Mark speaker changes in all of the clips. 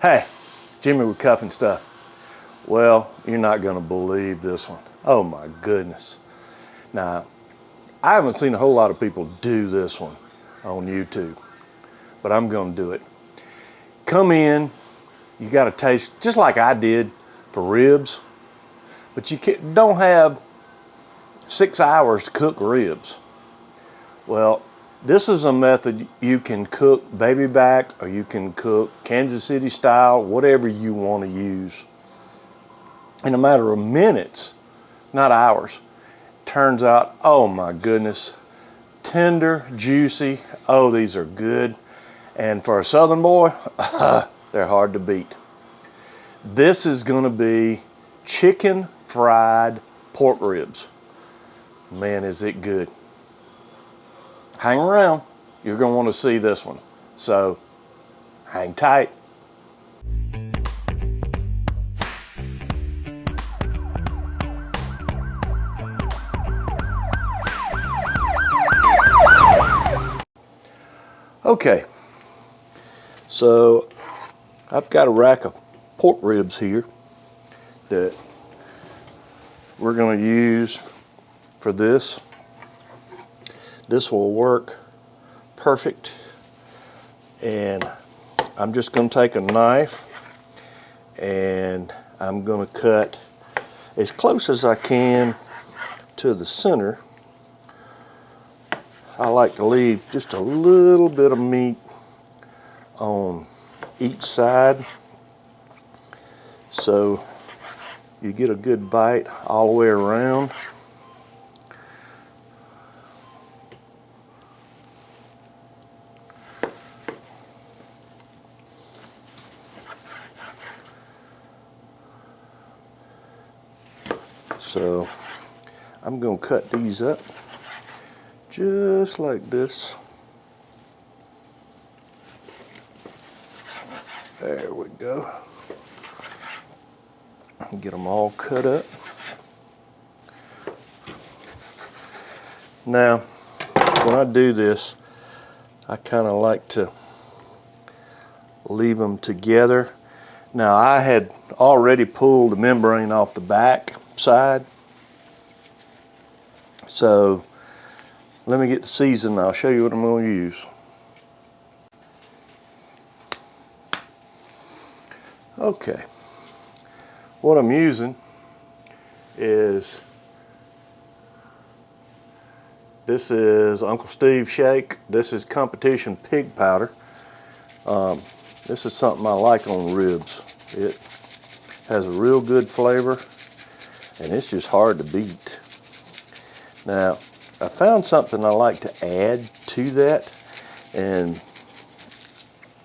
Speaker 1: Hey, Jimmy with Cuffing Stuff. Well, you're not gonna believe this one. Oh my goodness. Now, I haven't seen a whole lot of people do this one on YouTube, but I'm gonna do it. Come in, you gotta taste, just like I did for ribs, but you don't have 6 hours to cook ribs. Well, this is a method you can cook baby back, or you can cook Kansas City style, whatever you want to use. In a matter of minutes, not hours. Turns out, oh my goodness, tender, juicy. Oh, these are good. And for a Southern boy, they're hard to beat. This is going to be chicken fried pork ribs. Man, is it good. Hang around, you're going to want to see this one. So, hang tight. Okay, so I've got a rack of pork ribs here that we're going to use for this. This will work perfect, and I'm just going to take a knife and I'm going to cut as close as I can to the center. I like to leave just a little bit of meat on each side so you get a good bite all the way around. So I'm going to cut these up just like this. There we go. Get them all cut up. Now, when I do this, I kind of like to leave them together. Now, I had already pulled the membrane off the back side. So, let me get the season. I'll show you what I'm going to use. Okay, what I'm using is, this is Uncle Steve's Shake. This is competition pig powder. This is something I like on ribs. It has a real good flavor, and it's just hard to beat. Now, I found something I like to add to that, and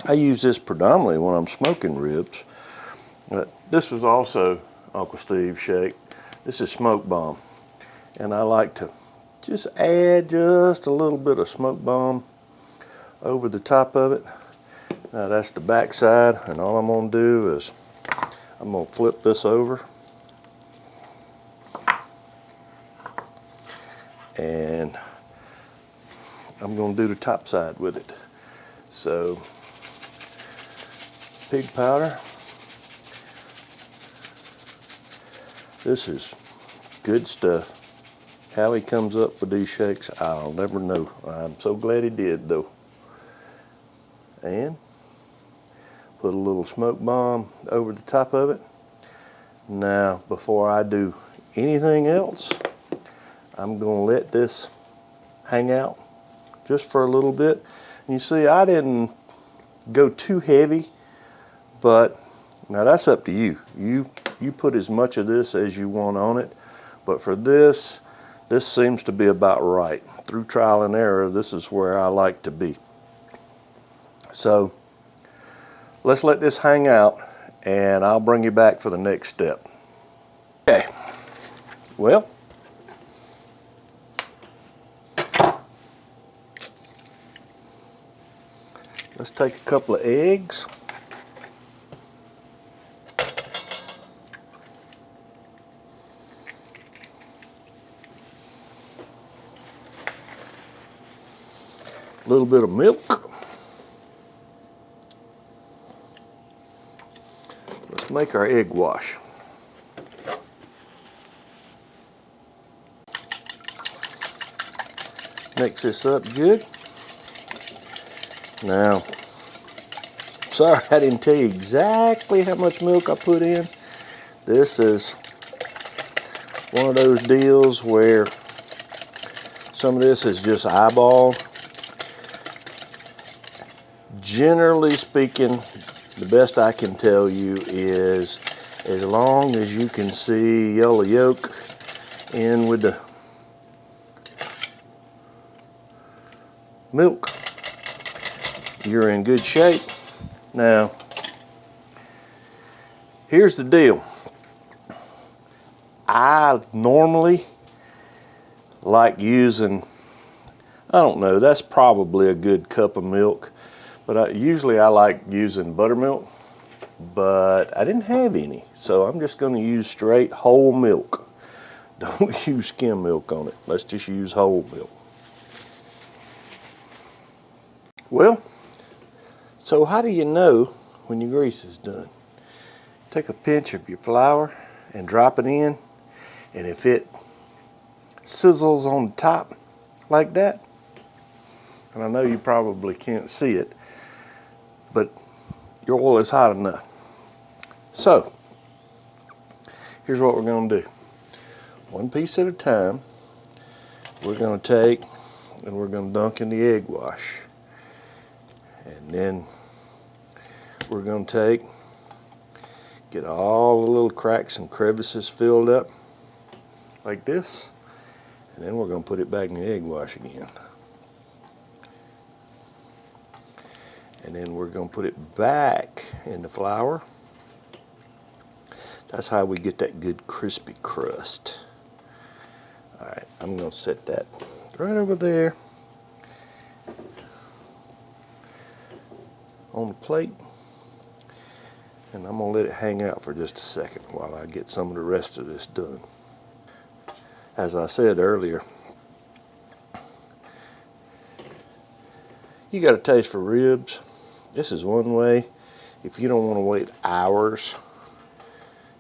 Speaker 1: I use this predominantly when I'm smoking ribs. But this was also Uncle Steve's Shake. This is Smoke Bomb, and I like to just add just a little bit of Smoke Bomb over the top of it. Now that's the back side, and all I'm going to do is I'm going to flip this over, and I'm going to do the top side with it. So, pig powder. This is good stuff. How he comes up with these shakes, I'll never know. I'm so glad he did, though. And put a little Smoke Bomb over the top of it. Now, before I do anything else, I'm going to let this hang out just for a little bit. And you see, I didn't go too heavy, but now that's up to you. You put as much of this as you want on it, but for this seems to be about right. Through trial and error, this is where I like to be. So let's let this hang out, and I'll bring you back for the next step. Okay, well, let's take a couple of eggs. A little bit of milk. make our egg wash. Mix this up good. Now, sorry I didn't tell you exactly how much milk I put in. This is one of those deals where some of this is just eyeball. Generally speaking, the best I can tell you is as long as you can see yellow yolk in with the milk, you're in good shape. Now, here's the deal. I normally like using, I don't know, that's probably a good cup of milk, but usually I like using buttermilk, but I didn't have any, so I'm just going to use straight whole milk. Don't use skim milk on it. Let's just use whole milk. Well, so how do you know when your grease is done? Take a pinch of your flour and drop it in, and if it sizzles on the top like that, and I know you probably can't see it, but your oil is hot enough. So, here's what we're going to do. One piece at a time, we're going to take and we're going to dunk in the egg wash. And then we're going to get all the little cracks and crevices filled up like this, and then we're going to put it back in the egg wash again. And then we're going to put it back in the flour. That's how we get that good crispy crust. Alright, I'm going to set that right over there on the plate, and I'm going to let it hang out for just a second while I get some of the rest of this done. As I said earlier, you got a taste for ribs. This is one way. If you don't want to wait hours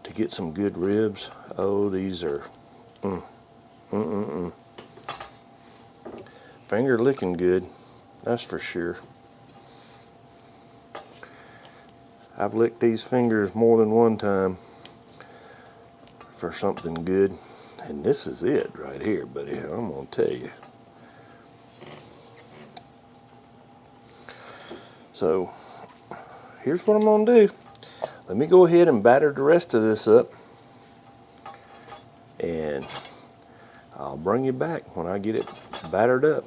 Speaker 1: to get some good ribs, oh, these are finger licking good, that's for sure. I've licked these fingers more than one time for something good, and this is it right here, buddy. I'm gonna tell you. So here's what I'm gonna do. Let me go ahead and batter the rest of this up, and I'll bring you back when I get it battered up.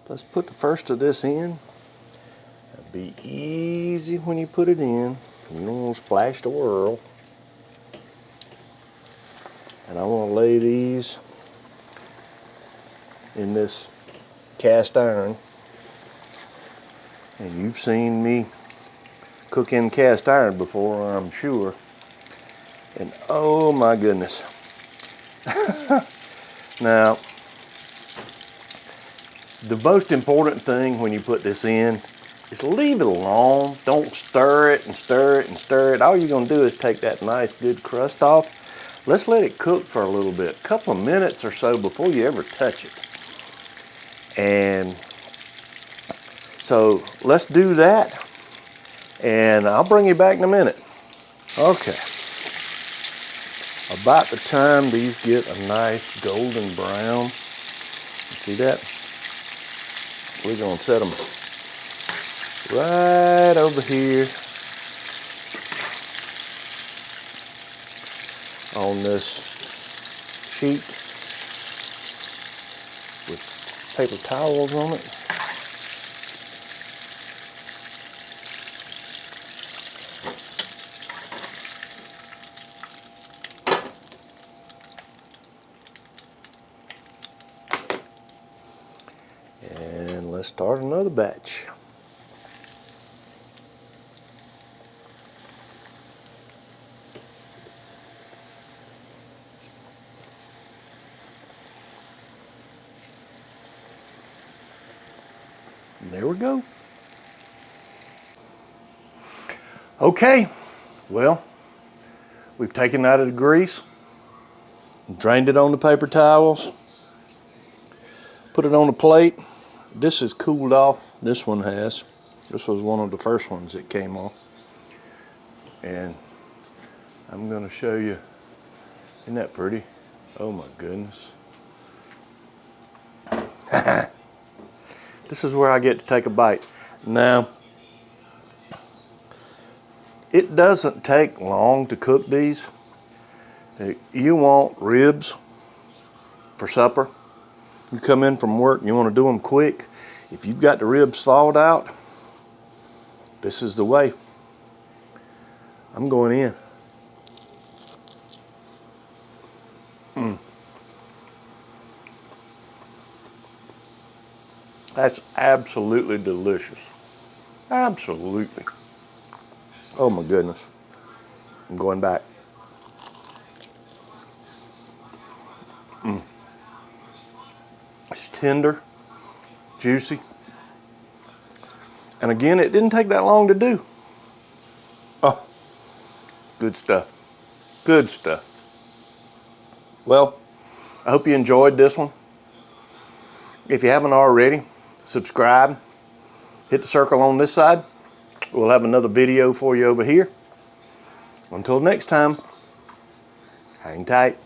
Speaker 1: Let's put the first of this in. It'll be easy when you put it in. You don't want to splash the whirl. And I want to lay these in this cast iron. And you've seen me cook in cast iron before, I'm sure. And oh my goodness. Now, the most important thing when you put this in is leave it alone. Don't stir it and stir it and stir it. All you're going to do is take that nice good crust off. Let's let it cook for a little bit, a couple of minutes or so before you ever touch it. And so let's do that, and I'll bring you back in a minute. Okay. About the time these get a nice golden brown, you see that? We're going to set them right over here on this sheet with paper towels on it. And let's start another batch. And there we go. Okay, well, we've taken out of the grease, drained it on the paper towels, put it on a plate. This is cooled off. This one has. This was one of the first ones that came off. And I'm going to show you. Isn't that pretty? Oh my goodness. This is where I get to take a bite. Now, it doesn't take long to cook these. You want ribs for supper. You come in from work and you want to do them quick. If you've got the ribs thawed out, this is the way. I'm going in. That's absolutely delicious. Absolutely. Oh my goodness. I'm going back. It's tender, juicy. And again, it didn't take that long to do. Oh, good stuff. Good stuff. Well, I hope you enjoyed this one. If you haven't already, subscribe. Hit the circle on this side. We'll have another video for you over here. Until next time, hang tight.